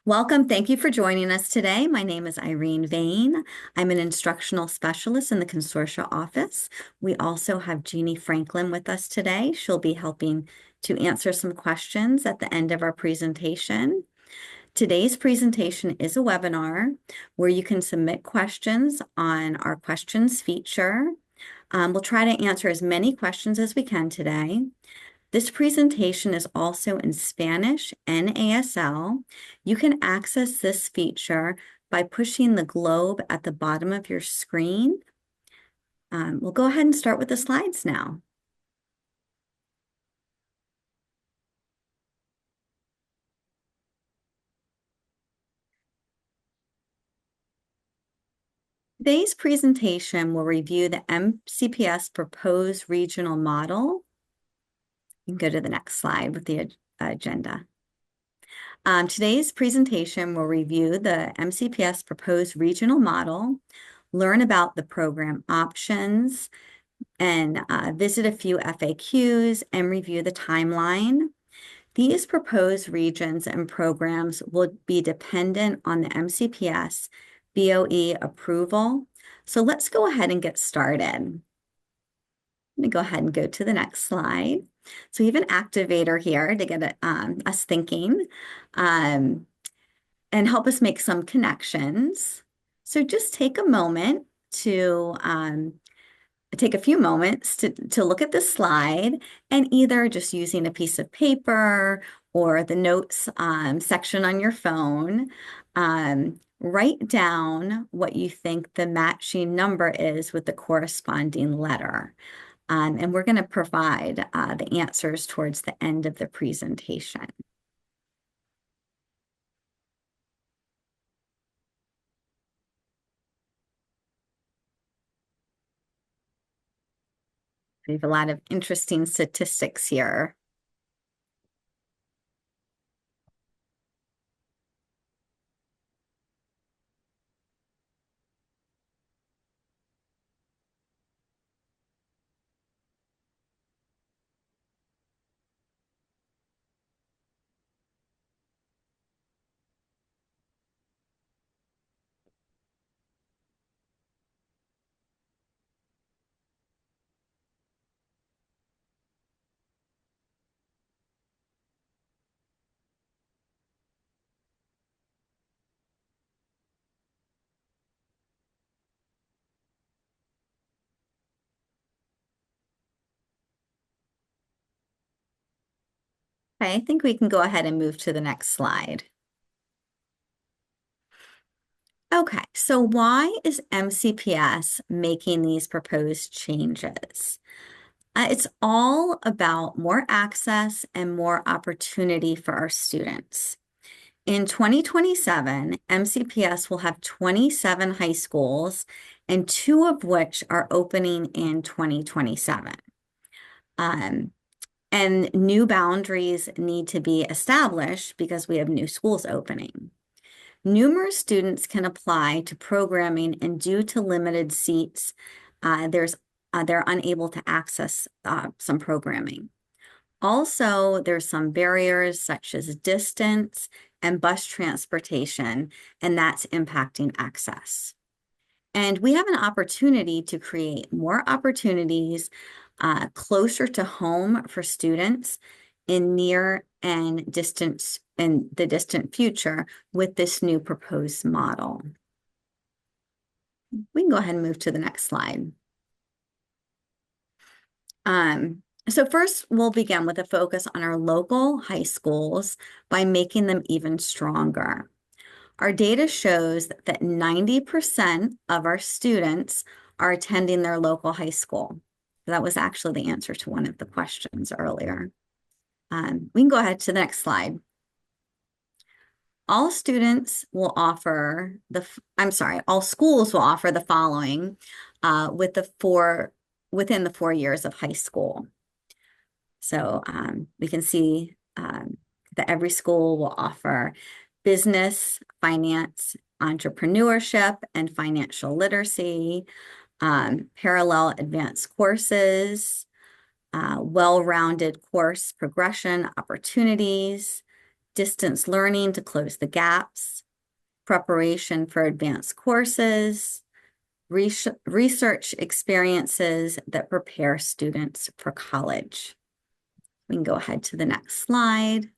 Welcome. Thank you for joining us today. My name is Irene Vane. I'm an instructional specialist in the consortia office. We also have Jeannie Franklin with us today. She'll be helping to answer some questions at the end of our presentation. Today's presentation is a webinar where you can submit questions on our questions feature. We'll try to answer as many questions as we can today. This presentation is also in Spanish and ASL. You can access this feature by pushing the globe at the bottom of your screen. We'll go ahead and start with the slides now. Today's presentation will review the MCPS proposed regional model. You can go to the next slide with the agenda. Today's presentation will review the MCPS proposed regional model, learn about the program options, and visit a few FAQs and review the timeline. These proposed regions and programs will be dependent on the MCPS BOE approval. So let's go ahead and get started. Let me go ahead and go to the next slide. So we have an activator here to get us thinking and help us make some connections. So just take a moment to take a few moments to look at this slide and either just using a piece of paper or the notes section on your phone, write down what you think the matching number is with the corresponding letter. And we're going to provide the answers towards the end of the presentation. We have a lot of interesting statistics here. Okay, I think we can go ahead and move to the next slide. Okay, so why is MCPS making these proposed changes? It's all about more access and more opportunity for our students. In 2027, MCPS will have 27 high schools, and 2 of which are opening in 2027. And new boundaries need to be established because we have new schools opening. Numerous students can apply to programming, and due to limited seats, they're unable to access some programming. Also, there's some barriers such as distance and bus transportation, and that's impacting access. And we have an opportunity to create more opportunities closer to home for students in near and distance in the distant future with this new proposed model. We can go ahead and move to the next slide. So first, we'll begin with a focus on our local high schools by making them even stronger. Our data shows that 90% of our students are attending their local high school. That was actually the answer to one of the questions earlier. We can go ahead to the next slide. All schools will offer the following within the 4 years of high school. So we can see that every school will offer business, finance, entrepreneurship, and financial literacy, parallel advanced courses, well-rounded course progression opportunities, distance learning to close the gaps, preparation for advanced courses, research experiences that prepare students for college. We can go ahead to the next slide.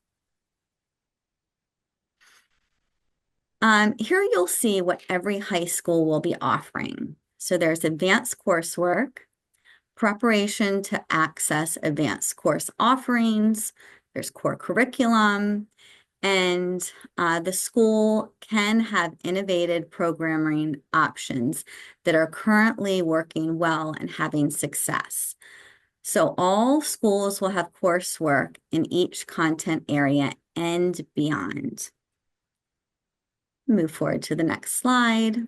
Here you'll see what every high school will be offering. So there's advanced coursework, preparation to access advanced course offerings, there's core curriculum, and the school can have innovative programming options that are currently working well and having success. So all schools will have coursework in each content area and beyond. Move forward to the next slide.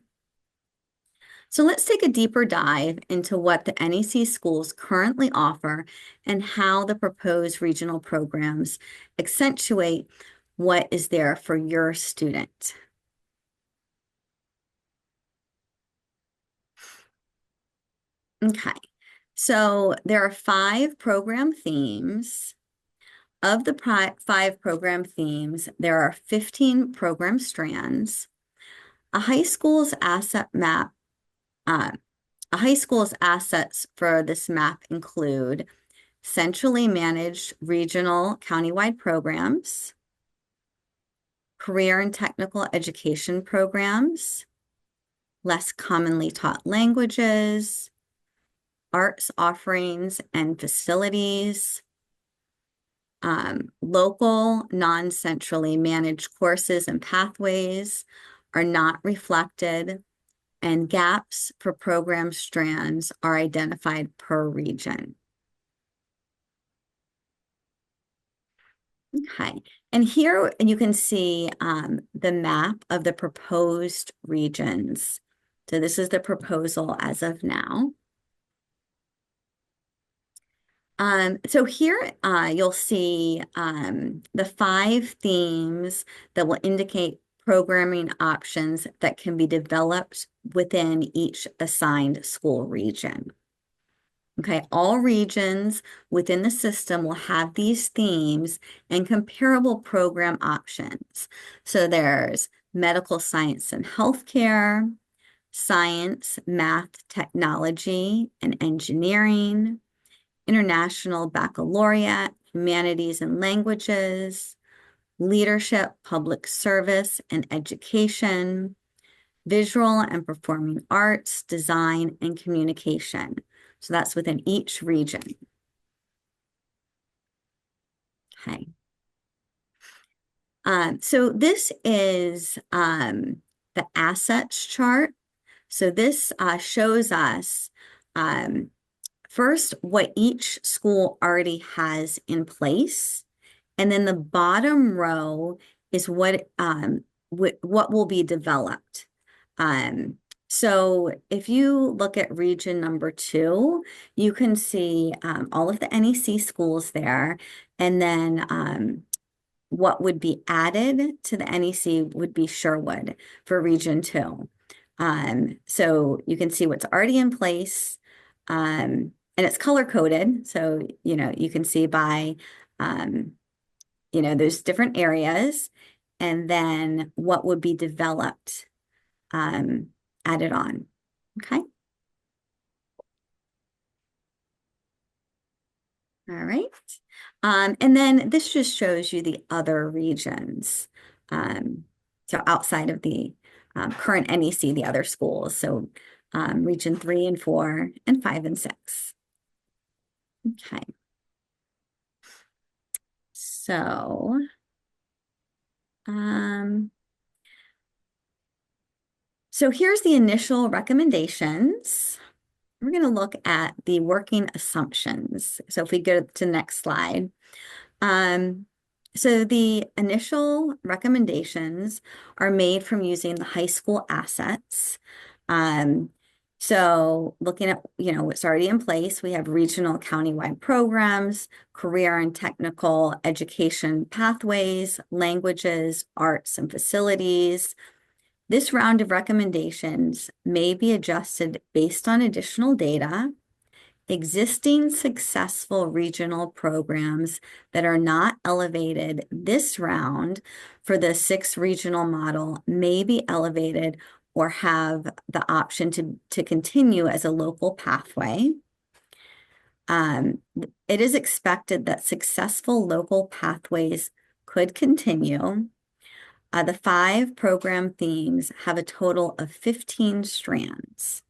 So let's take a deeper dive into what the NEC schools currently offer and how the proposed regional programs accentuate what is there for your student. Okay, so there are 5 program themes. Of the 5 program themes, there are 15 program strands. A high school's asset map, a high school's assets for this map include centrally managed regional countywide programs, career and technical education programs, less commonly taught languages, arts offerings and facilities, local, non-centrally managed courses and pathways are not reflected, and gaps for program strands are identified per region. Okay, and here you can see the map of the proposed regions. So this is the proposal as of now. So here you'll see the 5 themes that will indicate programming options that can be developed within each assigned school region. Okay, all regions within the system will have these themes and comparable program options. So there's medical science and healthcare, science, math, technology, and engineering, international baccalaureate, humanities and languages, leadership, public service, and education, visual and performing arts, design, and communication. So that's within each region. Okay. So this is the assets chart. So this shows us first what each school already has in place. And then the bottom row is what will be developed. So if you look at region number 2, you can see all of the NEC schools there. And then what would be added to the NEC would be Sherwood for region 2. So you can see what's already in place. And it's color coded. So, you can see by, those different areas, and then what would be developed added on. Okay. All right. And then this just shows you the other regions. So outside of the current NEC, the other schools. So region 3 and 4 and 5 and 6. Okay. So, so here's the initial recommendations. We're going to look at the working assumptions. So if we go to the next slide. So the initial recommendations are made from using the high school assets. So looking at, what's already in place, we have regional countywide programs, career and technical education pathways, languages, arts, and facilities. This round of recommendations may be adjusted based on additional data existing successful regional programs that are not elevated this round for the 6 regional model may be elevated or have the option to continue as a local pathway. It is expected that successful local pathways could continue. The 5 program themes have a total of 15 strands.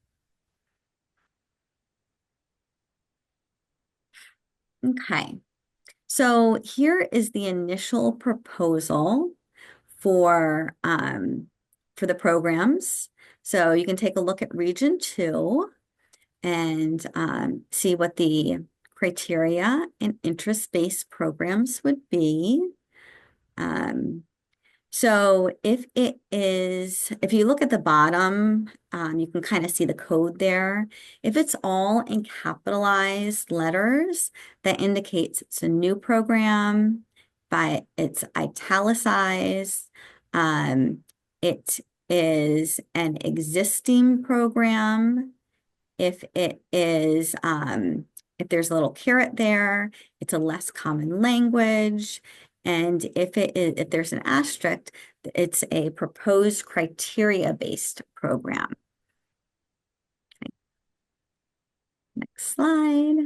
Okay, so here is the initial proposal for the programs. So you can take a look at Region 2 and see what the criteria and interest-based programs would be. So if you look at the bottom, you can kind of see the code there. If it's all in capitalized letters, that indicates it's a new program, but it's italicized. It is an existing program. If it is, if there's a little caret there, it's a less common language. And if there's an asterisk, it's a proposed criteria-based program. Okay. Next slide.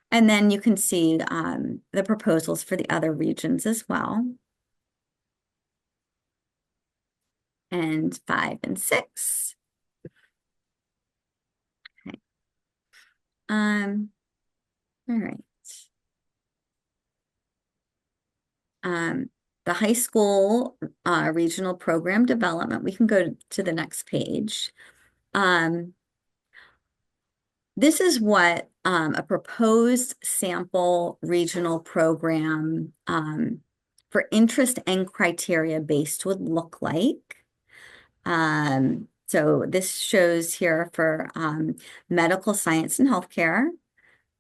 And then you can see the proposals for the other regions as well. And 5 and 6. Okay. All right. The high school regional program development, we can go to the next page. This is what a proposed sample regional program for interest and criteria based would look like. So this shows here for medical science and healthcare.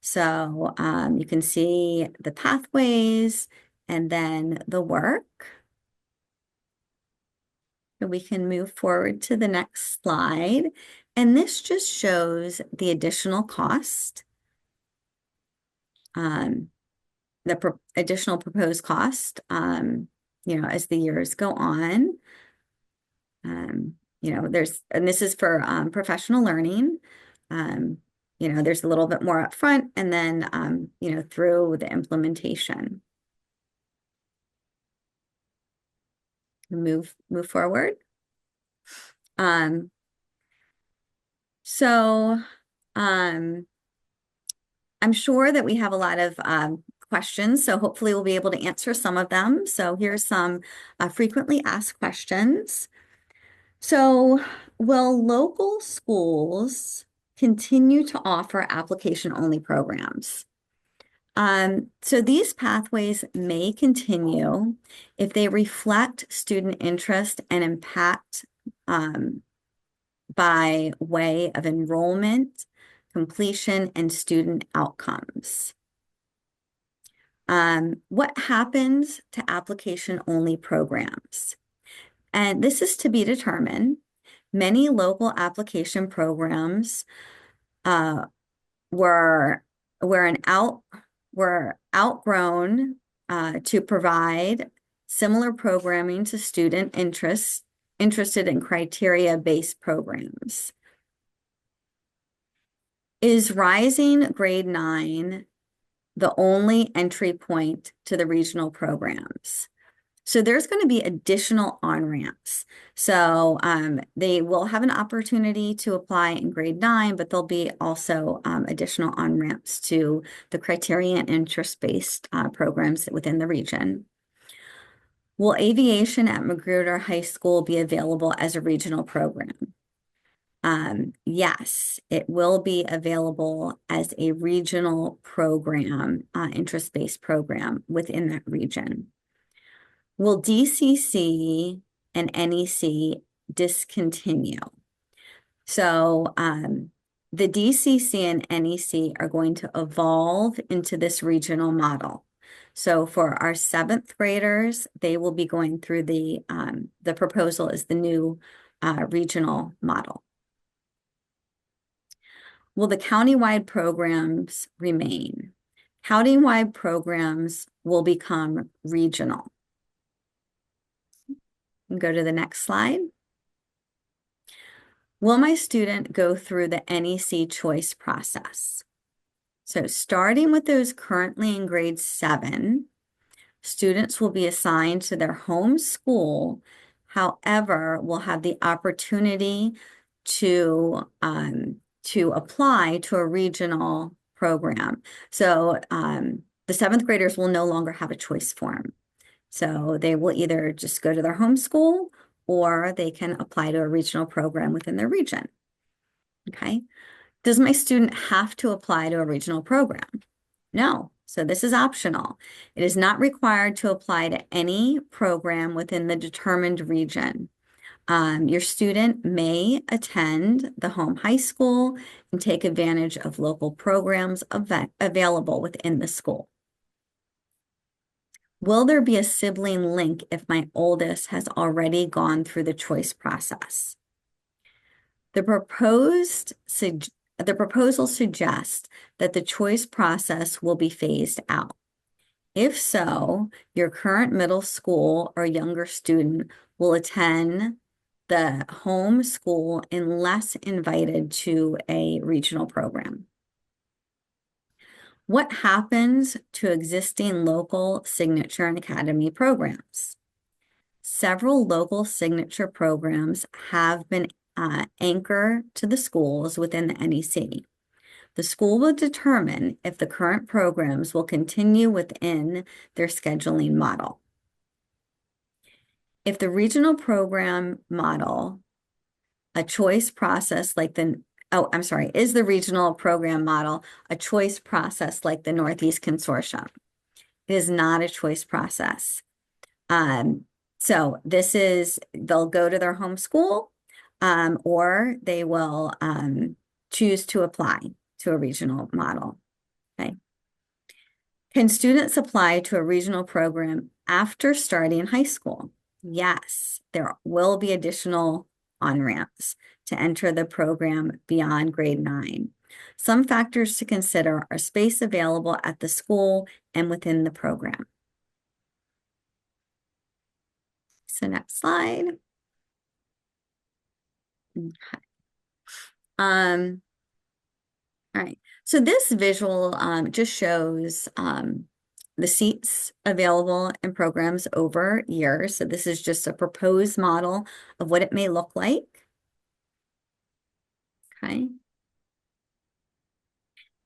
So you can see the pathways and then the work. And we can move forward to the next slide. And this just shows the additional cost, the additional proposed cost, as the years go on. And this is for professional learning. There's a little bit more upfront and then, through the implementation. Move forward. I'm sure that we have a lot of questions, so hopefully we'll be able to answer some of them. So here's some frequently asked questions. So will local schools continue to offer application-only programs? So these pathways may continue if they reflect student interest and impact by way of enrollment, completion, and student outcomes. What happens to application-only programs? And this is to be determined. Many local application programs were outgrown to provide similar programming to student interested in criteria-based programs. Is rising grade 9 the only entry point to the regional programs? So there's going to be additional on-ramps. So they will have an opportunity to apply in grade 9, but there'll be also additional on-ramps to the criteria and interest-based programs within the region. Will aviation at Magruder High School be available as a regional program? Yes, it will be available as a regional program, interest-based program within that region. Will DCC and NEC discontinue? So the DCC and NEC are going to evolve into this regional model. So for our 7th graders, they will be going through the proposal is the new regional model. Will the countywide programs remain? Countywide programs will become regional. Go to the next slide. Will my student go through the NEC choice process? So starting with those currently in grade 7, students will be assigned to their home school. However, will have the opportunity to apply to a regional program. So the 7th graders will no longer have a choice form. So they will either just go to their home school or they can apply to a regional program within their region. Okay. Does my student have to apply to a regional program? No. So this is optional. It is not required to apply to any program within the determined region. Your student may attend the home high school and take advantage of local programs available within the school. Will there be a sibling link if my oldest has already gone through the choice process? The proposal suggests that the choice process will be phased out. If so, your current middle school or younger student will attend the home school unless invited to a regional program. What happens to existing local signature and academy programs? Several local signature programs have been anchored to the schools within the NEC. The school will determine if the current programs will continue within their scheduling model. If the regional program model, a choice process like is the regional program model a choice process like the Northeast Consortium? It is not a choice process. So they'll go to their home school, or they will choose to apply to a regional model. Okay. Can students apply to a regional program after starting high school? Yes, there will be additional on-ramps to enter the program beyond grade 9. Some factors to consider are space available at the school and within the program. So next slide. Okay. All right, so this visual just shows the seats available in programs over years. So this is just a proposed model of what it may look like. Okay.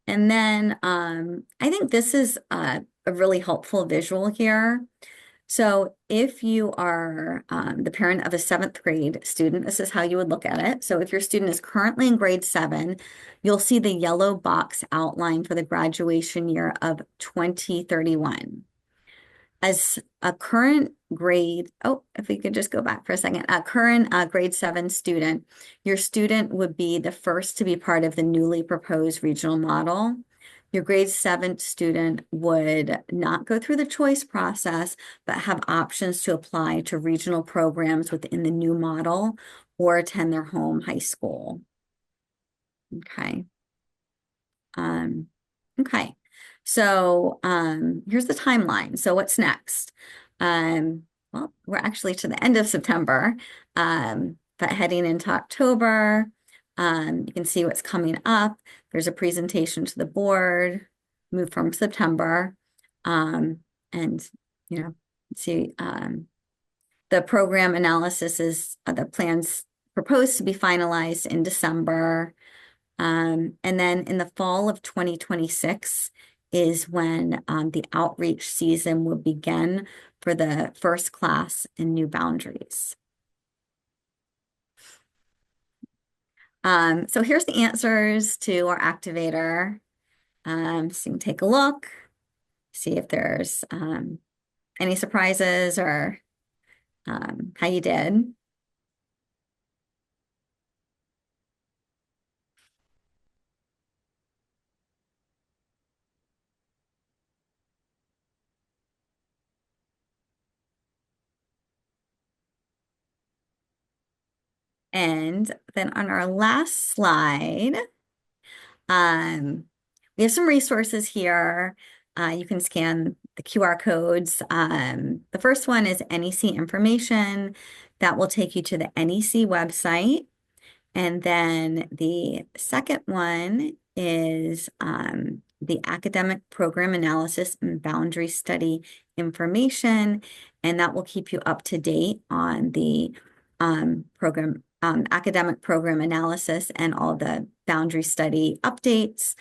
And then I think this is a really helpful visual here. So if you are the parent of a 7th grade student, this is how you would look at it. So if your student is currently in grade 7, you'll see the yellow box outline for the graduation year of 2031. As a current grade, if we could just go back for a second, a current grade 7 student, your student would be the first to be part of the newly proposed regional model. Your grade 7 student would not go through the choice process, but have options to apply to regional programs within the new model or attend their home high school. Okay. Okay. So here's the timeline. So what's next? Well, we're actually to the end of September, but heading into October, you can see what's coming up. There's a presentation to the board, move from September, and see the program analysis is the plans proposed to be finalized in December. And then in the fall of 2026 is when the outreach season will begin for the first class in New Boundaries. So here's the answers to our activator. So you can take a look, see if there's any surprises or how you did. And then on our last slide, We have some resources here. You can scan the QR codes. The first one is NEC information. That will take you to the NEC website. And then the second one is the academic program analysis and boundary study information. And that will keep you up to date on the academic program analysis and all the boundary study updates.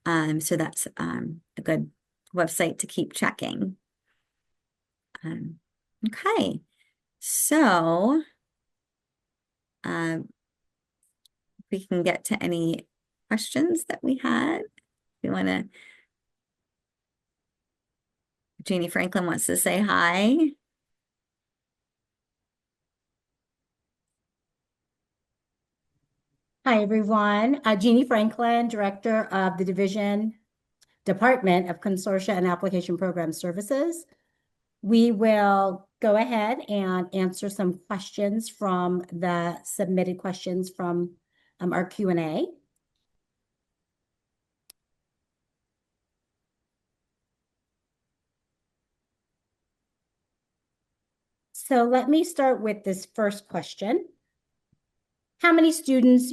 So that's a good website to keep checking. Okay, so we can get to any questions that we had. We want to, Jeannie Franklin wants to say hi. Hi, everyone. Jeannie Franklin, Director of the Department of Consortia and Application Program Services. We will go ahead and answer some questions from the submitted questions from our Q&A. So let me start with this first question. How many students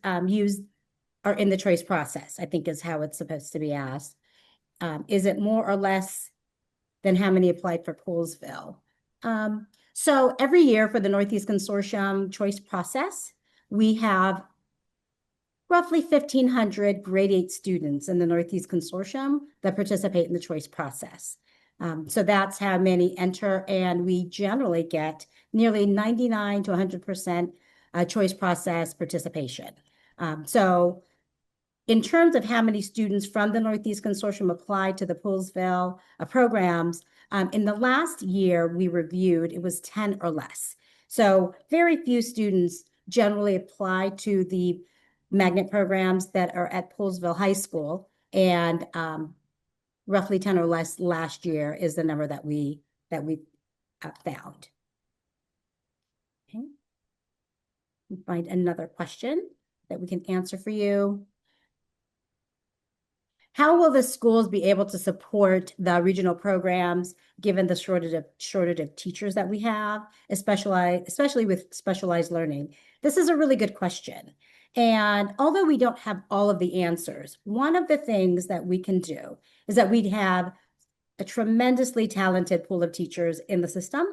are in the choice process, I think is how it's supposed to be asked. Is it more or less than how many applied for Poolesville? So every year for the Northeast Consortium choice process, we have roughly 1,500 grade 8 students in the Northeast Consortium that participate in the choice process. So that's how many enter, and we generally get nearly 99 to 100% choice process participation. So in terms of how many students from the Northeast Consortium applied to the Poolesville programs, in the last year we reviewed, it was 10 or less. So very few students generally apply to the magnet programs that are at Poolesville High School, and roughly 10 or less last year is the number that we found. Okay. Find another question that we can answer for you. How will the schools be able to support the regional programs given the shortage of teachers that we have, especially with specialized learning? This is a really good question. And although we don't have all of the answers, one of the things that we can do is that we have a tremendously talented pool of teachers in the system.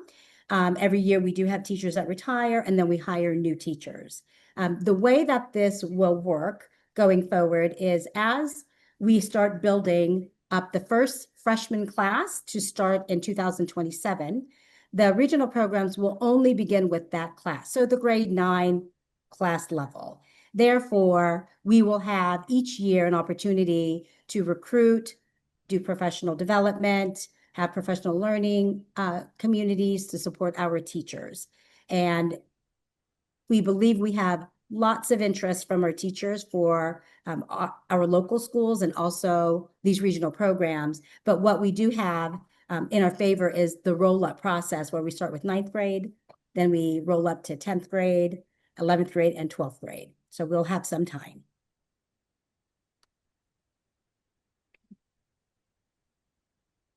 Every year we do have teachers that retire, and then we hire new teachers. The way that this will work going forward is as we start building up the first freshman class to start in 2027, the regional programs will only begin with that class, so the grade 9 class level. Therefore, we will have each year an opportunity to recruit, do professional development, have professional learning communities to support our teachers. And we believe we have lots of interest from our teachers for our local schools and also these regional programs. But what we do have in our favor is the roll-up process, where we start with 9th grade, then we roll up to 10th grade, 11th grade, and 12th grade. So we'll have some time.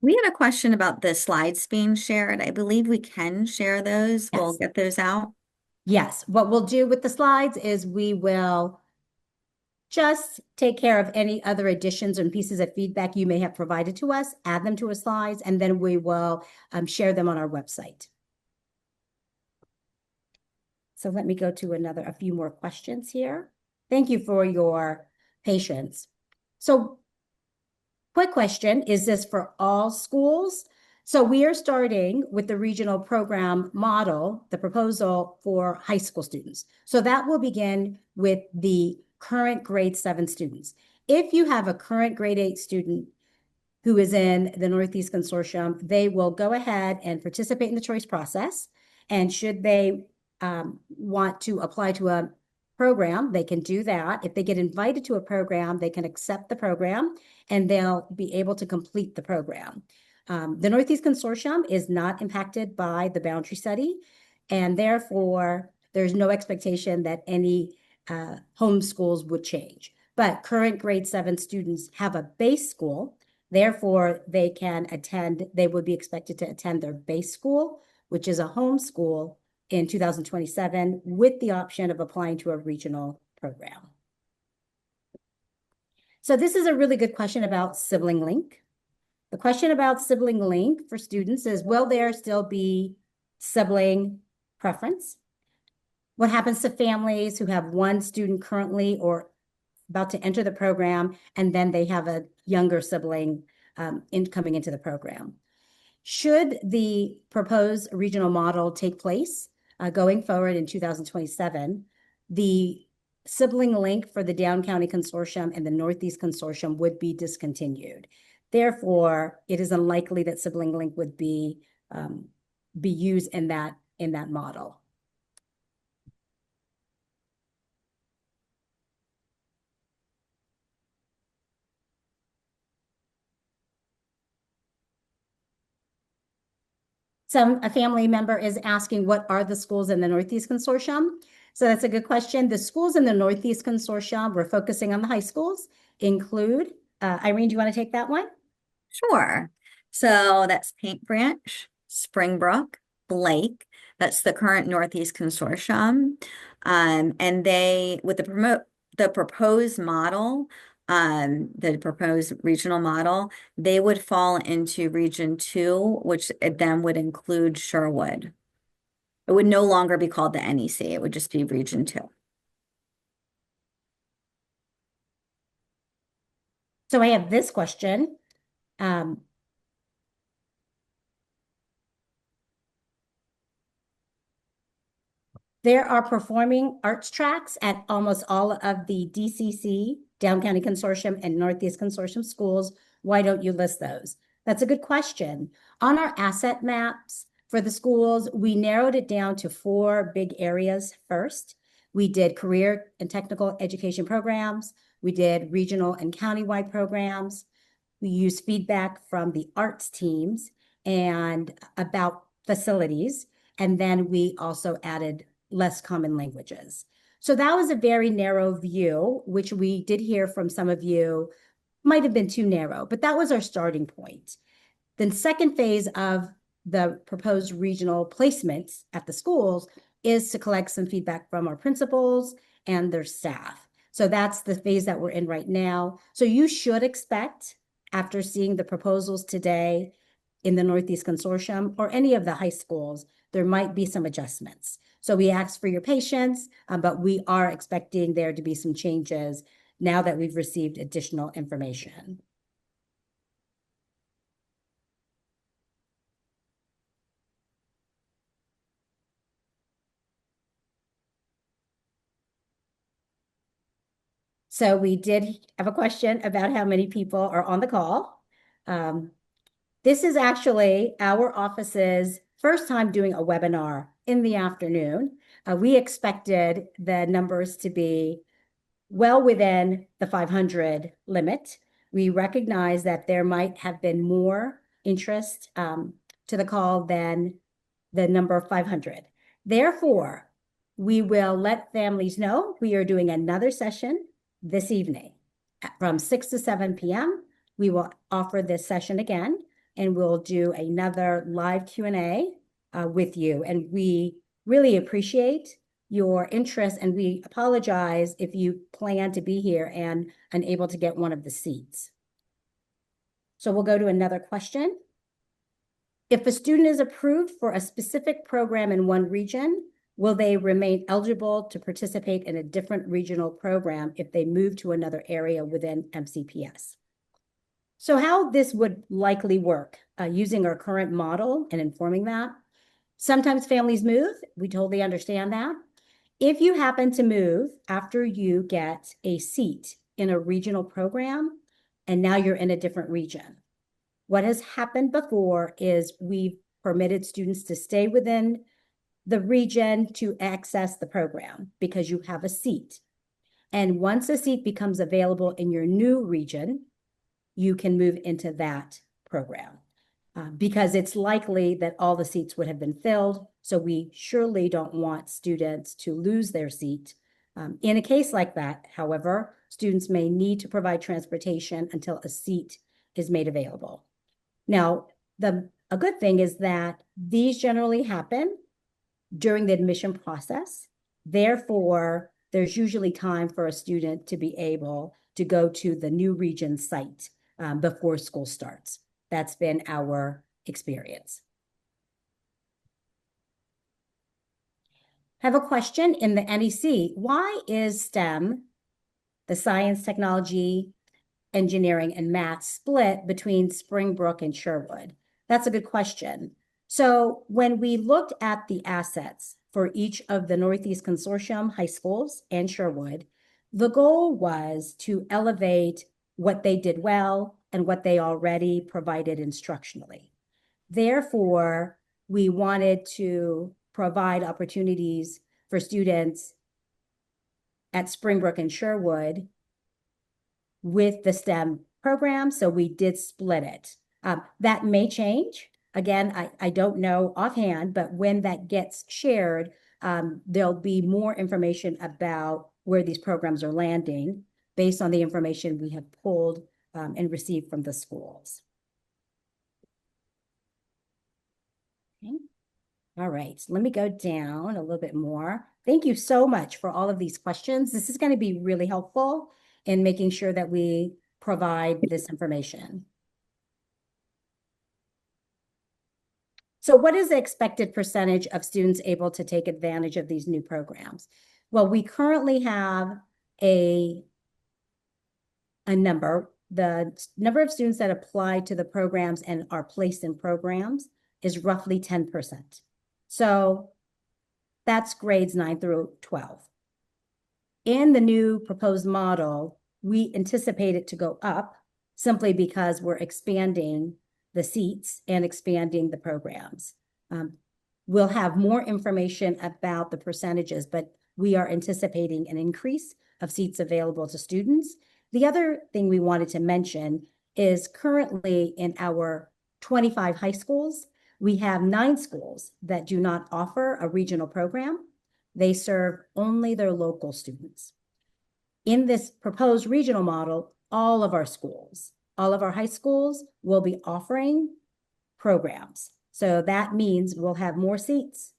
We had a question about the slides being shared. I believe we can share those. Yes. We'll get those out. Yes, what we'll do with the slides is we will just take care of any other additions and pieces of feedback you may have provided to us, add them to our slides, and then we will share them on our website. So let me go to a few more questions here. Thank you for your patience. So quick question, is this for all schools? So we are starting with the regional program model, the proposal for high school students. So that will begin with the current grade 7 students. If you have a current grade 8 student who is in the Northeast Consortium, they will go ahead and participate in the choice process. And should they want to apply to a program, they can do that. If they get invited to a program, they can accept the program and they'll be able to complete the program. The Northeast Consortium is not impacted by the boundary study, and therefore there's no expectation that any home schools would change. but current grade 7 students have a base school. Therefore, they would be expected to attend their base school, which is a home school in 2027, with the option of applying to a regional program. So this is a really good question about sibling link. The question about sibling link for students is, will there still be sibling preference? What happens to families who have one student currently or about to enter the program, and then they have a younger sibling coming into the program? Should the proposed regional model take place going forward in 2027, the sibling link for the Down County Consortium and the Northeast Consortium would be discontinued. Therefore, it is unlikely that sibling link would be used in that model. A family member is asking, what are the schools in the Northeast Consortium? So that's a good question. The schools in the Northeast Consortium, we're focusing on the high schools, include, Irene, do you want to take that one? Sure. So that's Paint Branch, Springbrook, Blake. That's the current Northeast Consortium. And they, with the proposed model, the proposed regional model, they would fall into Region 2, which then would include Sherwood. It would no longer be called the NEC. It would just be Region 2. So I have this question. There are performing arts tracks at almost all of the DCC, Down County Consortium, and Northeast Consortium schools. Why don't you list those? That's a good question. On our asset maps for the schools, we narrowed it down to 4 big areas first. We did career and technical education programs. We did regional and countywide programs. We used feedback from the arts teams and about facilities. And then we also added less common languages. So that was a very narrow view, which we did hear from some of you might have been too narrow, but that was our starting point. The second phase of the proposed regional placements at the schools is to collect some feedback from our principals and their staff. So that's the phase that we're in right now. So you should expect, after seeing the proposals today in the Northeast Consortium or any of the high schools, there might be some adjustments. So we ask for your patience, but we are expecting there to be some changes now that we've received additional information. So we did have a question about how many people are on the call. This is actually our office's first time doing a webinar in the afternoon. We expected the numbers to be well within the 500 limit. We recognize that there might have been more interest to the call than the number 500. Therefore, we will let families know we are doing another session this evening from 6 to 7 p.m. We will offer this session again, and we'll do another live Q&A with you. And we really appreciate your interest, and we apologize if you plan to be here and unable to get one of the seats. So we'll go to another question. If a student is approved for a specific program in one region, will they remain eligible to participate in a different regional program if they move to another area within MCPS? So how this would likely work using our current model and informing that. Sometimes families move. We totally understand that. If you happen to move after you get a seat in a regional program, and now you're in a different region, what has happened before is we've permitted students to stay within the region to access the program because you have a seat. And once a seat becomes available in your new region, you can move into that program because it's likely that all the seats would have been filled. So we surely don't want students to lose their seat In a case like that, however, students may need to provide transportation until a seat is made available. Now, a good thing is that these generally happen during the admission process. Therefore, there's usually time for a student to be able to go to the new region site before school starts. That's been our experience. I have a question in the NEC. Why is STEM, the science, technology, engineering, and math, split between Springbrook and Sherwood? That's a good question. So when we looked at the assets for each of the Northeast Consortium high schools and Sherwood, the goal was to elevate what they did well and what they already provided instructionally. Therefore, we wanted to provide opportunities for students at Springbrook and Sherwood with the STEM program, so we did split it. That may change. Again, I don't know offhand, but when that gets shared, there'll be more information about where these programs are landing based on the information we have pulled and received from the schools. Okay. All right, let me go down a little bit more. Thank you so much for all of these questions. This is going to be really helpful in making sure that we provide this information. So what is the expected percentage of students able to take advantage of these new programs? Well, we currently have a number. The number of students that apply to the programs and are placed in programs is roughly 10%. So that's grades 9 through 12. In the new proposed model, we anticipate it to go up simply because we're expanding the seats and expanding the programs. We'll have more information about the percentages, but we are anticipating an increase of seats available to students. The other thing we wanted to mention is currently in our 25 high schools, we have 9 schools that do not offer a regional program. They serve only their local students. In this proposed regional model, all of our schools, all of our high schools will be offering programs. So that means we'll have more seats,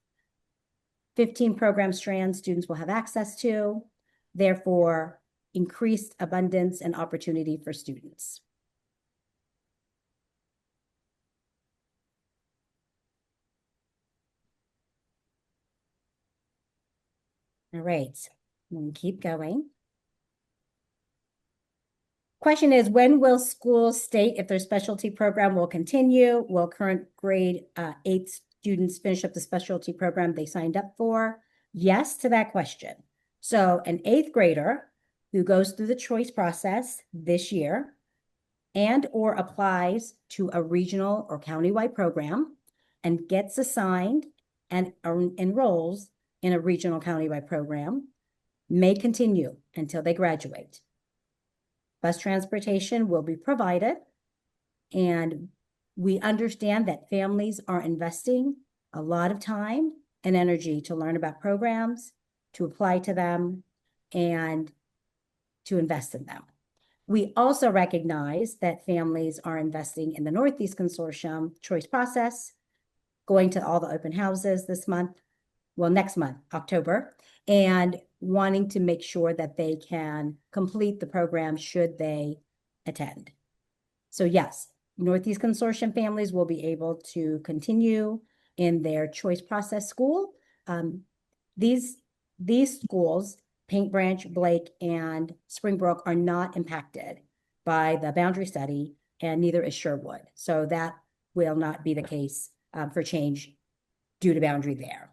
15 program strands students will have access to, therefore increased abundance and opportunity for students. All right, I'm going to keep going. Question is, when will schools state if their specialty program will continue? Will current grade 8 students finish up the specialty program they signed up for? Yes to that question. So an 8th grader who goes through the choice process this year and or applies to a regional or countywide program and gets assigned and enrolls in a regional countywide program may continue until they graduate. Bus transportation will be provided, and we understand that families are investing a lot of time and energy to learn about programs, to apply to them, and to invest in them. We also recognize that families are investing in the Northeast Consortium choice process, going to all the open houses this month, well, next month, October, and wanting to make sure that they can complete the program should they attend. So yes, Northeast Consortium families will be able to continue in their choice process school. These schools, Paint Branch, Blake, and Springbrook, are not impacted by the boundary study, and neither is Sherwood. So that will not be the case for change due to boundary there.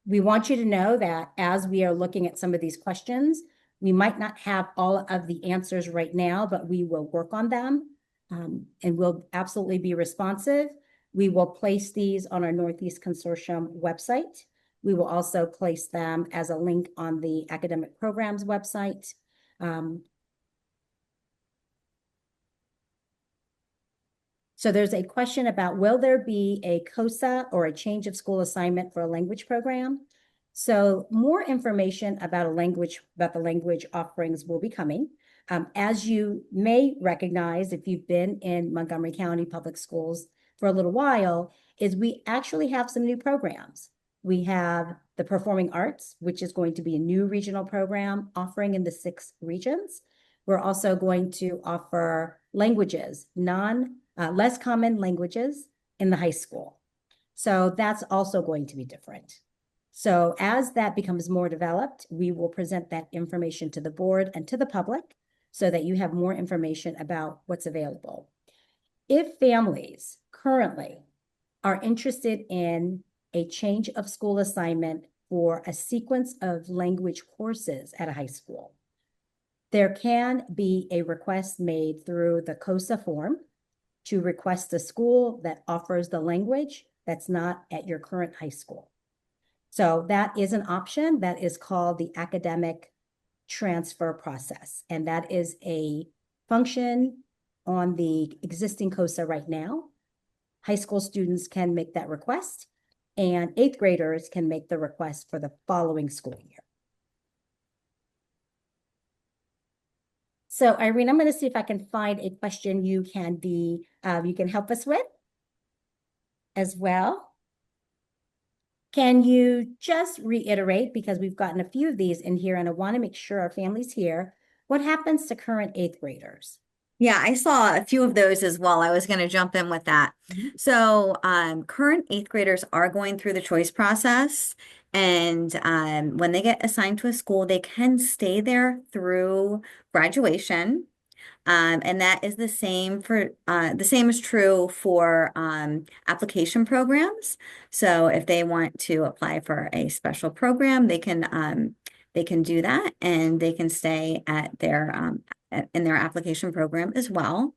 We want you to know that as we are looking at some of these questions, we might not have all of the answers right now, but we will work on them and we'll absolutely be responsive. We will place these on our Northeast Consortium website. We will also place them as a link on the academic programs website. So there's a question about, will there be a COSA or a change of school assignment for a language program? So more information about the language offerings will be coming. As you may recognize, if you've been in Montgomery County Public Schools for a little while, is we actually have some new programs. We have the Performing Arts, which is going to be a new regional program offering in the 6 regions. We're also going to offer languages, less common languages in the high school. So that's also going to be different. So as that becomes more developed, we will present that information to the board and to the public so that you have more information about what's available. If families currently are interested in a change of school assignment for a sequence of language courses at a high school, there can be a request made through the COSA form to request a school that offers the language that's not at your current high school. So that is an option that is called the academic transfer process. And that is a function on the existing COSA right now. High school students can make that request, and 8th graders can make the request for the following school year. So Irene, I'm going to see if I can find a question you can help us with as well. Can you just reiterate, because we've gotten a few of these in here and I want to make sure our family's here, what happens to current 8th graders? Yeah, I saw a few of those as well. I was going to jump in with that. So current 8th graders are going through the choice process. And when they get assigned to a school, they can stay there through graduation. And that is the same is true for application programs. So if they want to apply for a special program, they can do that, and they can stay at in their application program as well.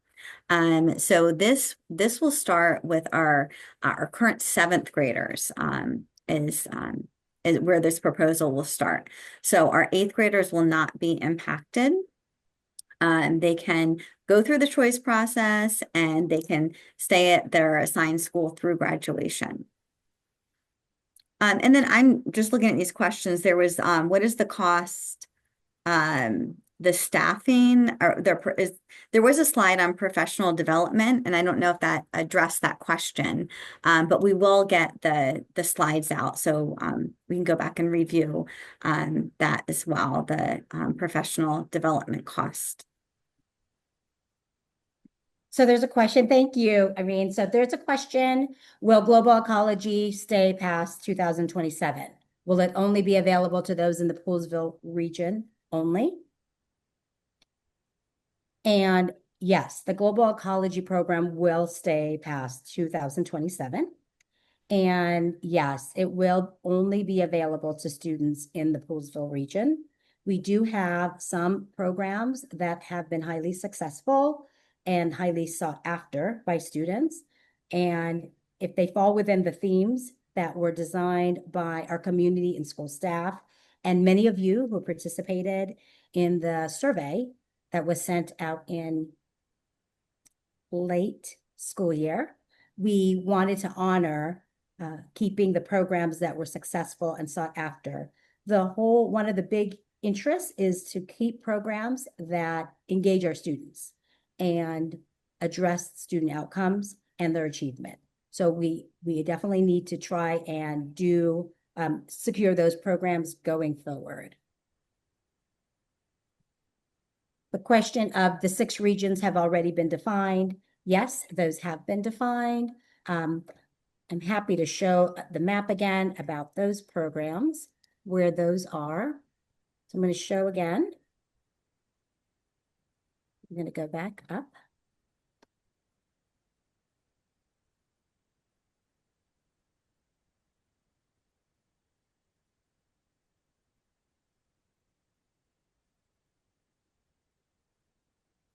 So this will start with our current 7th graders is where this proposal will start. So our 8th graders will not be impacted. They can go through the choice process, and they can stay at their assigned school through graduation. And then I'm just looking at these questions. There was, what is the cost, the staffing, or there was a slide on professional development, and I don't know if that addressed that question, but we will get the slides out, so we can go back and review that as well, the professional development cost. So there's a question. Thank you, Irene. So there's a question. Will global ecology stay past 2027? Will it only be available to those in the Poolesville region only? And yes, the global ecology program will stay past 2027. And yes, it will only be available to students in the Poolesville region. We do have some programs that have been highly successful and highly sought after by students. And if they fall within the themes that were designed by our community and school staff, and many of you who participated in the survey that was sent out in late school year, we wanted to honor keeping the programs that were successful and sought after. One of the big interests is to keep programs that engage our students and address student outcomes and their achievement. So we definitely need to try and secure those programs going forward. The question of the 6 regions have already been defined. Yes, those have been defined. I'm happy to show the map again about those programs, where those are. So I'm going to show again. I'm going to go back up.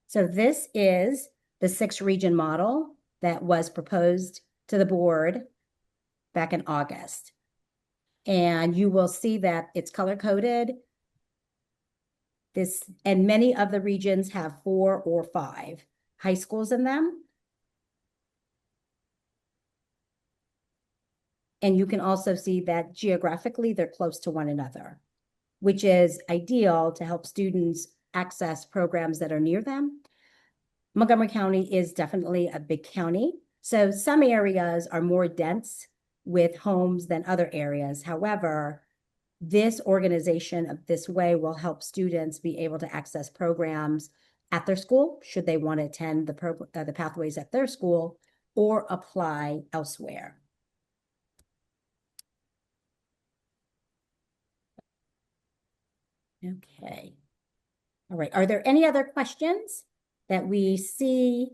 So this is the 6 region model that was proposed to the board back in August. And you will see that it's color coded. And many of the regions have 4 or 5 high schools in them. And you can also see that geographically, they're close to one another, which is ideal to help students access programs that are near them. Montgomery County is definitely a big county. So some areas are more dense with homes than other areas. However, this organization of this way will help students be able to access programs at their school, should they want to attend the pathways at their school or apply elsewhere. Okay. All right. Are there any other questions that we see,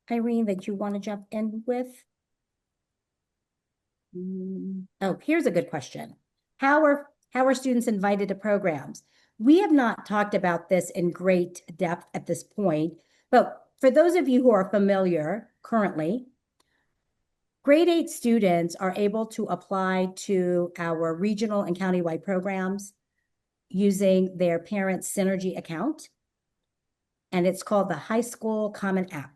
Irene, that you want to jump in with? Oh, here's a good question. How are students invited to programs? We have not talked about this in great depth at this point, but for those of you who are familiar currently, grade 8 students are able to apply to our regional and countywide programs using their parents' Synergy account, and it's called the High School Common App.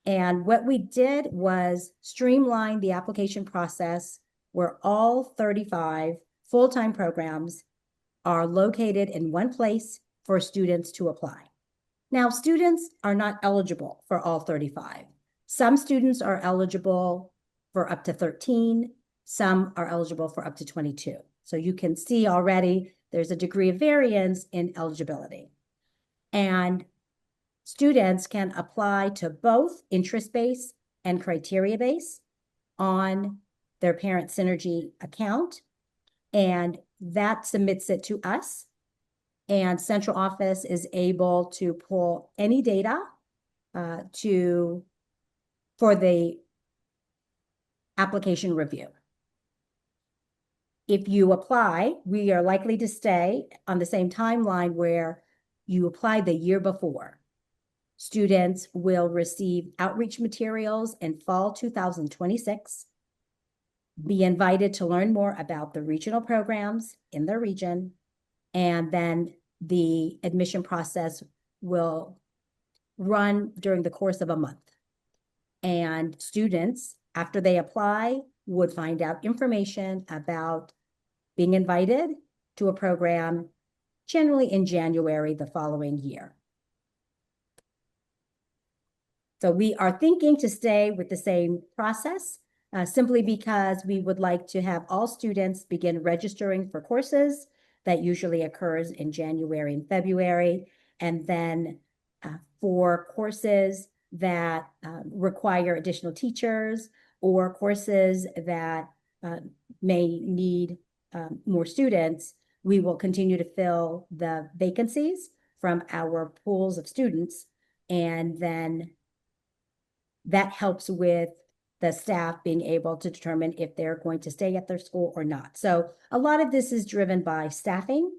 And what we did was streamline the application process where all 35 full-time programs are located in one place for students to apply. Now, students are not eligible for all 35. Some students are eligible for up to 13. Some are eligible for up to 22. So you can see already there's a degree of variance in eligibility. And students can apply to both interest-based and criteria-based on their Parent Synergy account, and that submits it to us. And central office is able to pull any data for the application review. If you apply, we are likely to stay on the same timeline where you applied the year before. Students will receive outreach materials in fall 2026, be invited to learn more about the regional programs in their region, and then the admission process will run during the course of a month. And students, after they apply, would find out information about being invited to a program, generally in January the following year. So we are thinking to stay with the same process, simply because we would like to have all students begin registering for courses. That usually occurs in January and February. And then for courses that require additional teachers or courses that may need more students, we will continue to fill the vacancies from our pools of students. And then that helps with the staff being able to determine if they're going to stay at their school or not. So a lot of this is driven by staffing,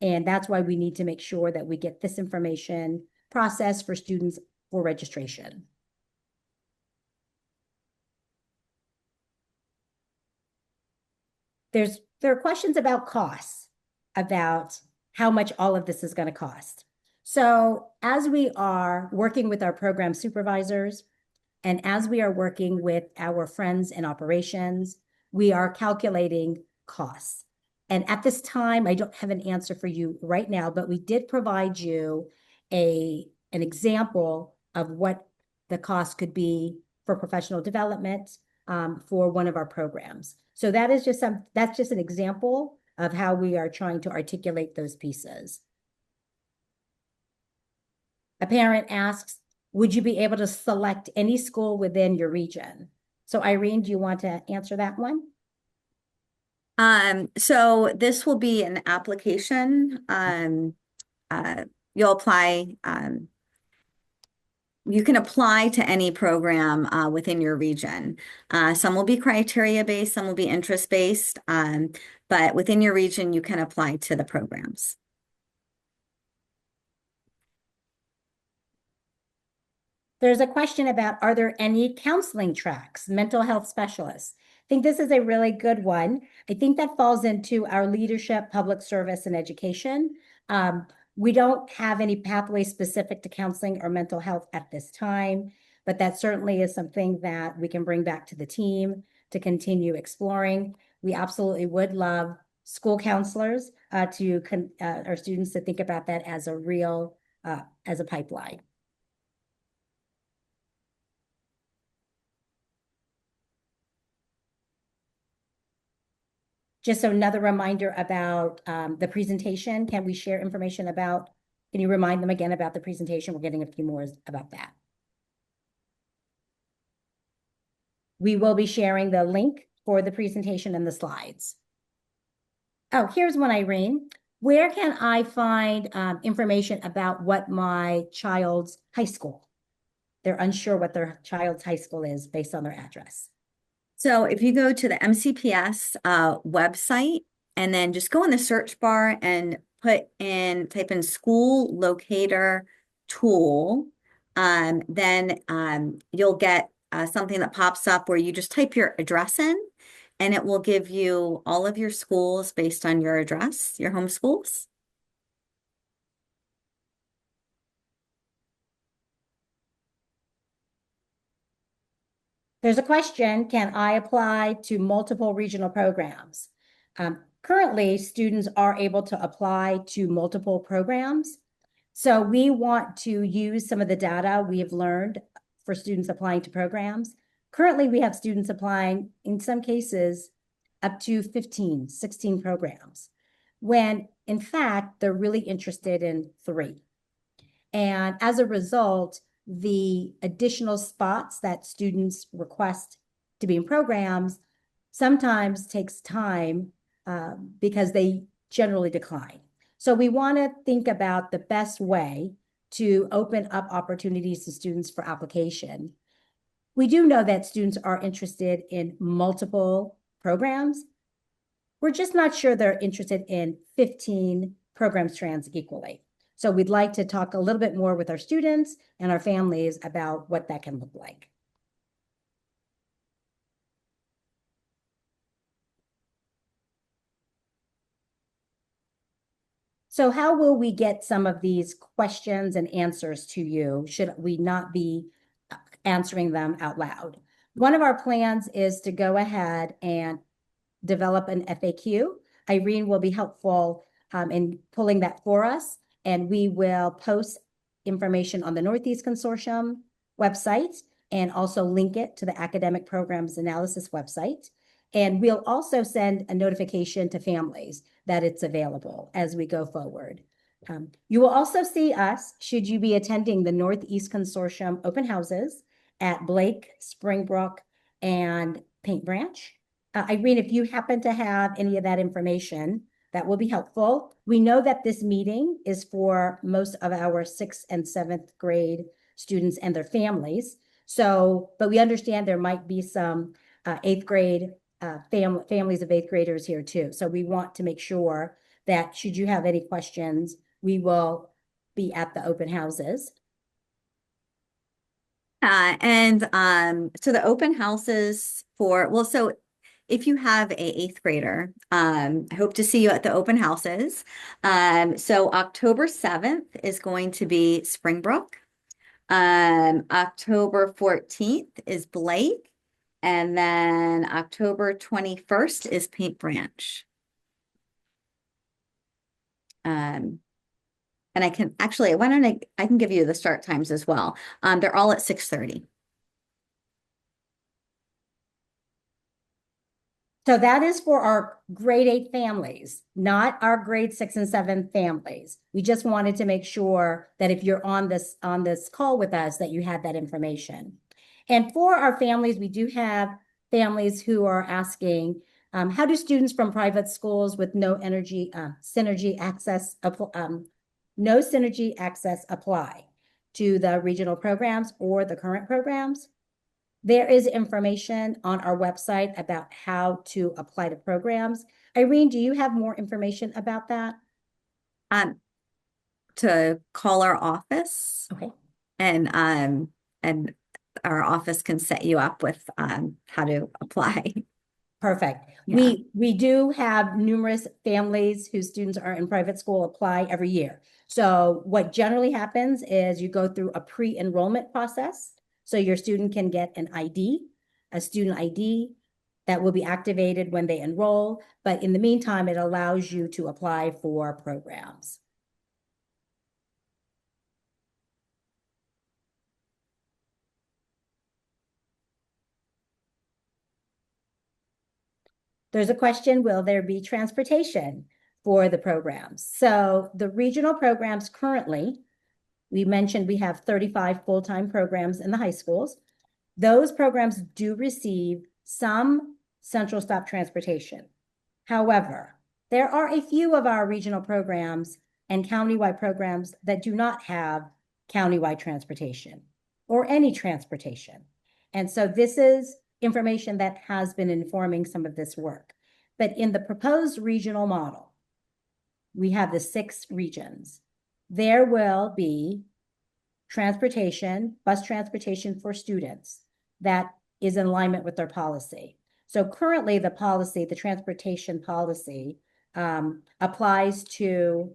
and that's why we need to make sure that we get this information processed for students for registration. There are questions about costs, about how much all of this is going to cost. So as we are working with our program supervisors, and as we are working with our friends in operations, we are calculating costs. And at this time, I don't have an answer for you right now, but we did provide you an example of what the cost could be for professional development for one of our programs. So that's just an example of how we are trying to articulate those pieces. A parent asks, would you be able to select any school within your region? So Irene, do you want to answer that one? So this will be an application. You'll apply. You can apply to any program within your region. Some will be criteria-based, some will be interest-based, but within your region, you can apply to the programs. There's a question about, are there any counseling tracks, mental health specialists? I think this is a really good one. I think that falls into our leadership, public service, and education. We don't have any pathway specific to counseling or mental health at this time. but that certainly is something that we can bring back to the team to continue exploring. We absolutely would love school counselors our students to think about that as a real, as a pipeline. Just another reminder about the presentation. Can we share information about, can you remind them again about the presentation? We're getting a few more about that. We will be sharing the link for the presentation and the slides. Oh, here's one, Irene. Where can I find information about what my child's high school? They're unsure what their child's high school is based on their address. So if you go to the MCPS website and then just go in the search bar and type in school locator tool, then you'll get something that pops up where you just type your address in and it will give you all of your schools based on your address, your home schools. There's a question, can I apply to multiple regional programs? Currently, students are able to apply to multiple programs. So we want to use some of the data we have learned for students applying to programs. Currently, we have students applying, in some cases, up to 15, 16 programs, when in fact, they're really interested in 3. And as a result, the additional spots that students request to be in programs sometimes takes time because they generally decline. So we want to think about the best way to open up opportunities to students for application. We do know that students are interested in multiple programs. We're just not sure they're interested in 15 program strands equally. So we'd like to talk a little bit more with our students and our families about what that can look like. So how will we get some of these questions and answers to you? Should we not be answering them out loud? One of our plans is to go ahead and develop an FAQ. Irene will be helpful in pulling that for us, and we will post information on the Northeast Consortium website and also link it to the Academic Programs Analysis website. And we'll also send a notification to families that it's available as we go forward. You will also see us, should you be attending the Northeast Consortium open houses at Blake, Springbrook, and Paint Branch. Irene, if you happen to have any of that information, that will be helpful. We know that this meeting is for most of our 6th and 7th grade students and their families. So, but we understand there might be some 8th grade families of 8th graders here too. So we want to make sure that should you have any questions, we will be at the open houses. So the open houses so if you have a 8th grader, I hope to see you at the open houses. So October 7th is going to be Springbrook. October 14th is Blake. And then October 21st is Paint Branch. And I can actually, I can give you the start times as well. They're all at 6:30. So that is for our grade 8 families, not our grade 6 and 7 families. We just wanted to make sure that if you're on this call with us, that you had that information. And for our families, we do have families who are asking, how do students from private schools with no synergy access apply to the regional programs or the current programs? There is information on our website about how to apply to programs. Irene, do you have more information about that? To call our office. Okay. And our office can set you up with how to apply. Perfect. Yeah. We do have numerous families whose students are in private school apply every year. So what generally happens is you go through a pre-enrollment process So your student can get an ID, a student ID that will be activated when they enroll. But in the meantime, it allows you to apply for programs. There's a question, will there be transportation for the programs? So the regional programs currently, we mentioned we have 35 full-time programs in the high schools. Those programs do receive some central stop transportation. However, there are a few of our regional programs and countywide programs that do not have countywide transportation or any transportation. And so this is information that has been informing some of this work. But in the proposed regional model, we have the 6 regions. There will be transportation, bus transportation for students that is in alignment with their policy. So currently the policy, the transportation policy, applies to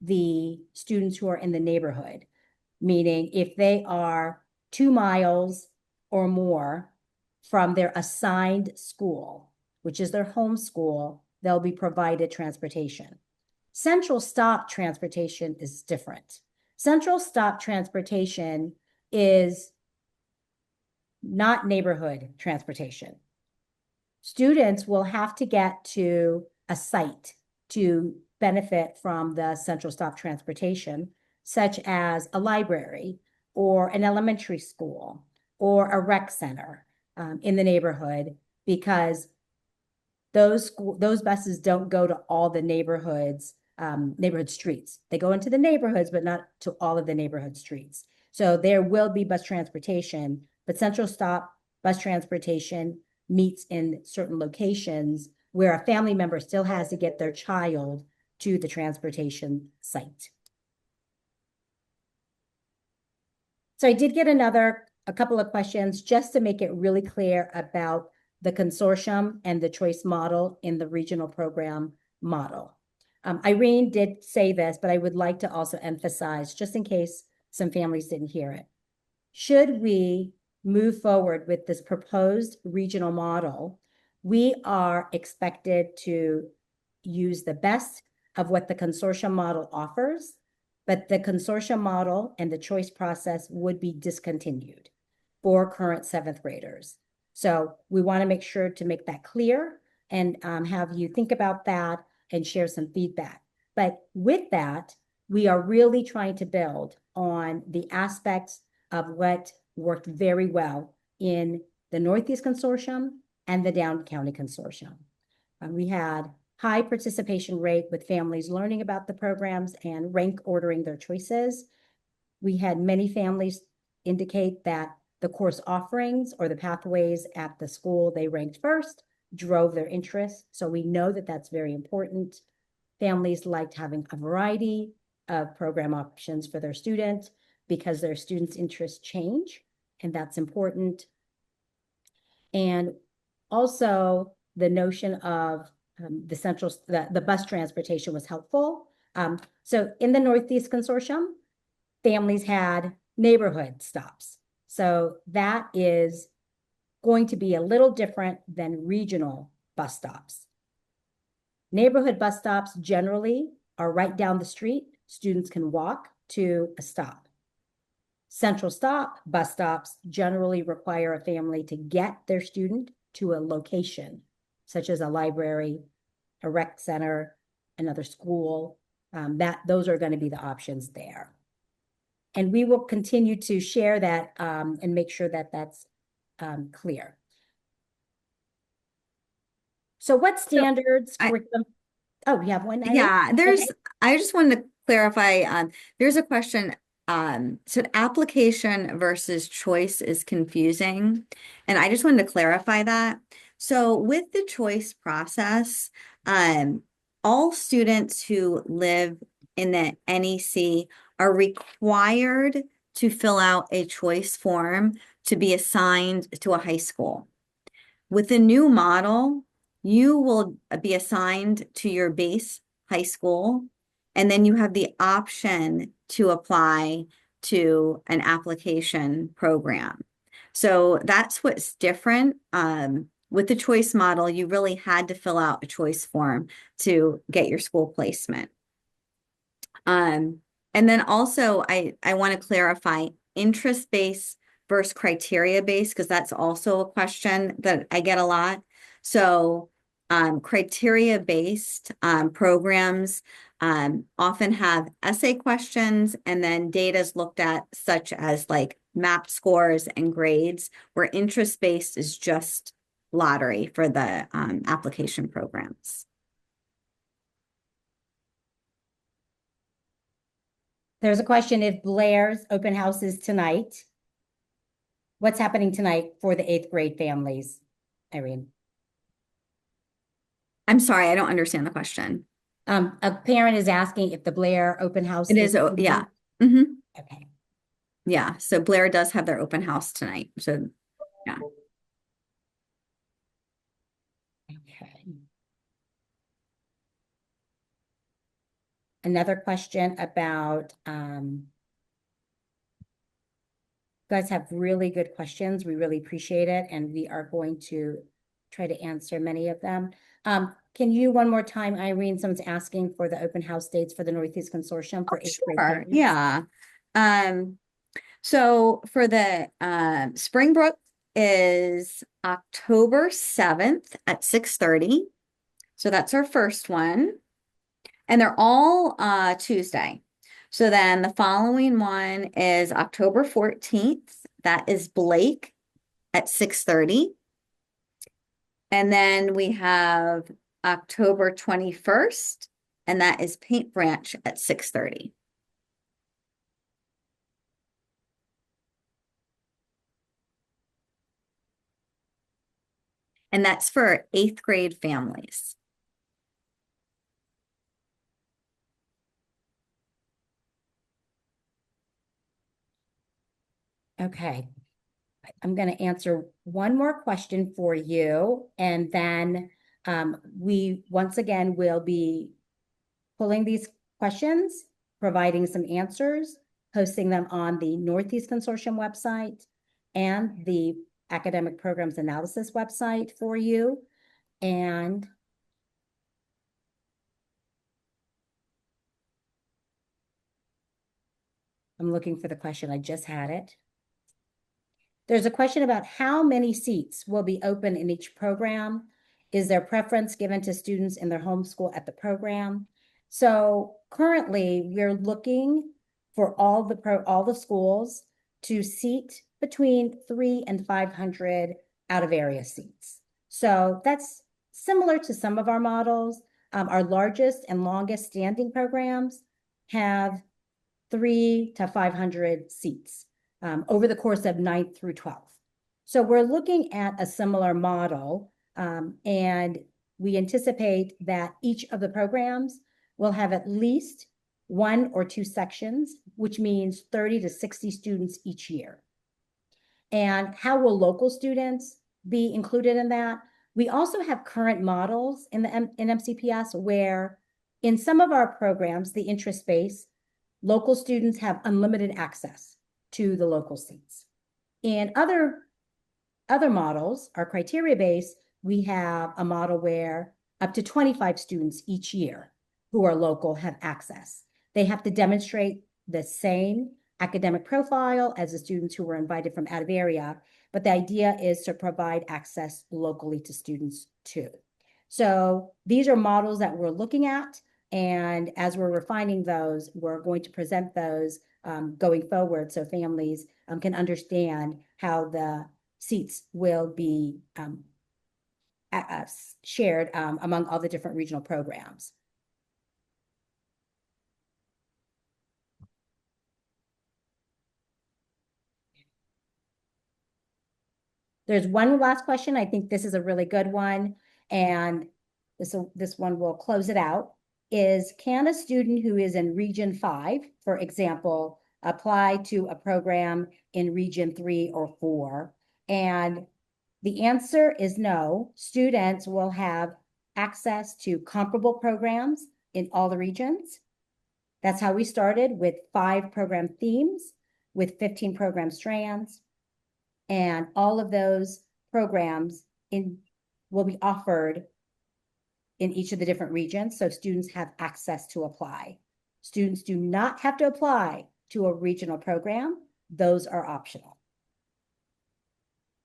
the students who are in the neighborhood, meaning if they are 2 miles or more from their assigned school, which is their home school, they'll be provided transportation. Central stop transportation is different. Central stop transportation is not neighborhood transportation. Students will have to get to a site to benefit from the central stop transportation, such as a library or an elementary school or a rec center in the neighborhood, because those buses don't go to all the neighborhoods, neighborhood streets. They go into the neighborhoods, but not to all of the neighborhood streets. So there will be bus transportation, but central stop bus transportation meets in certain locations where a family member still has to get their child to the transportation site. So I did get a couple of questions just to make it really clear about the consortium and the choice model in the regional program model. Irene did say this, but I would like to also emphasize, just in case some families didn't hear it. Should we move forward with this proposed regional model, we are expected to use the best of what the consortium model offers, but the consortium model and the choice process would be discontinued for current 7th graders. So we want to make sure to make that clear and have you think about that and share some feedback. But with that, we are really trying to build on the aspects of what worked very well in the Northeast Consortium and the Down County Consortium. We had high participation rate with families learning about the programs and rank ordering their choices. We had many families indicate that the course offerings or the pathways at the school they ranked first drove their interest. So we know that that's very important. Families liked having a variety of program options for their student because their students' interests change, and that's important. And also the notion of the bus transportation was helpful. So in the Northeast Consortium, families had neighborhood stops. So that is going to be a little different than regional bus stops. Neighborhood bus stops generally are right down the street. Students can walk to a stop. Central stop bus stops generally require a family to get their student to a location, such as a library, a rec center, another school. Those are going to be the options there. And we will continue to share that and make sure that that's clear. So what standards curriculum? Oh, you have one, Irene? Yeah, Okay. I just wanted to clarify, there's a question, so application versus choice is confusing. And I just wanted to clarify that. So with the choice process, all students who live in the NEC are required to fill out a choice form to be assigned to a high school. With the new model, you will be assigned to your base high school, and then you have the option to apply to an application program. So that's what's different. With the choice model, you really had to fill out a choice form to get your school placement. Um, and then also I want to clarify interest-based versus criteria-based, because that's also a question that I get a lot. So criteria-based programs often have essay questions, and then data is looked at such as like MAP scores and grades, where interest-based is just lottery for the application programs. There's a question, if Blair's open house is tonight, what's happening tonight for the 8th grade families, Irene? I'm sorry, I don't understand the question. A parent is asking if the Blair open house It is is, oh, yeah. tonight. Hmm. Okay. Yeah. So Blair does have their open house tonight. So yeah. Okay. Another question about, you guys have really good questions. We really appreciate it, and we are going to try to answer many of them. Can you one more time, Irene? Someone's asking for the open house dates for the Northeast Consortium for 8th grade Sure. parents. Yeah. So for the Springbrook is October 7th at 6:30. So that's our first one. And they're all Tuesday. So then the following one is October 14th. That is Blake at 6:30. And then we have October 21st, and that is Paint Branch at 6:30. And that's for 8th grade families. Okay. I'm going to answer one more question for you, and then we once again will be pulling these questions, providing some answers, posting them on the Northeast Consortium website and the Academic Programs Analysis website for you. And I'm looking for the question. I just had it. There's a question about how many seats will be open in each program. Is there preference given to students in their home school at the program? So currently, we're looking for all the schools to seat between 300 and 500 out of area seats. So that's similar to some of our models. Our largest and longest standing programs have 300 to 500 seats over the course of 9th through 12th. So we're looking at a similar model, and we anticipate that each of the programs will have at least 1 or 2 sections, which means 30 to 60 students each year. And how will local students be included in that? We also have current models in MCPS where in some of our programs, the interest base, local students have unlimited access to the local seats. In other models, our criteria base, we have a model where up to 25 students each year who are local have access. They have to demonstrate the same academic profile as the students who were invited from out of area, but the idea is to provide access locally to students too. So these are models that we're looking at, and as we're refining those, we're going to present those going forward so families can understand how the seats will be shared among all the different regional programs. There's one last question. I think this is a really good one, and this one will close it out. Is, can a student who is in Region 5, for example, apply to a program in Region 3 or 4? And the answer is no. Students will have access to comparable programs in all the regions. That's how we started, with 5 program themes, with 15 program strands. And all of those programs will be offered in each of the different regions, so students have access to apply. Students do not have to apply to a regional program. Those are optional.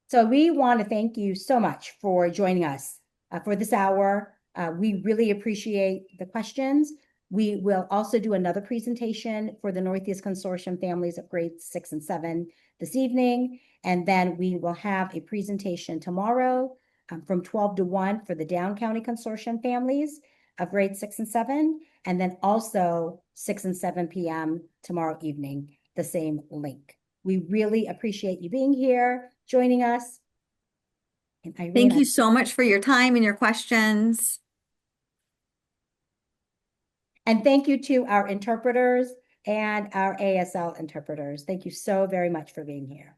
So we want to thank you so much for joining us for this hour. We really appreciate the questions. We will also do another presentation for the Northeast Consortium families of grades 6 and 7 this evening. And then we will have a presentation tomorrow from 12 to 1 for the Down County Consortium families of grades 6 and 7. And then also 6 and 7 p.m. tomorrow evening, the same link. We really appreciate you being here, joining us. And Irene, Thank you so much for your time and your questions. And thank you to our interpreters and our ASL interpreters. Thank you so very much for being here.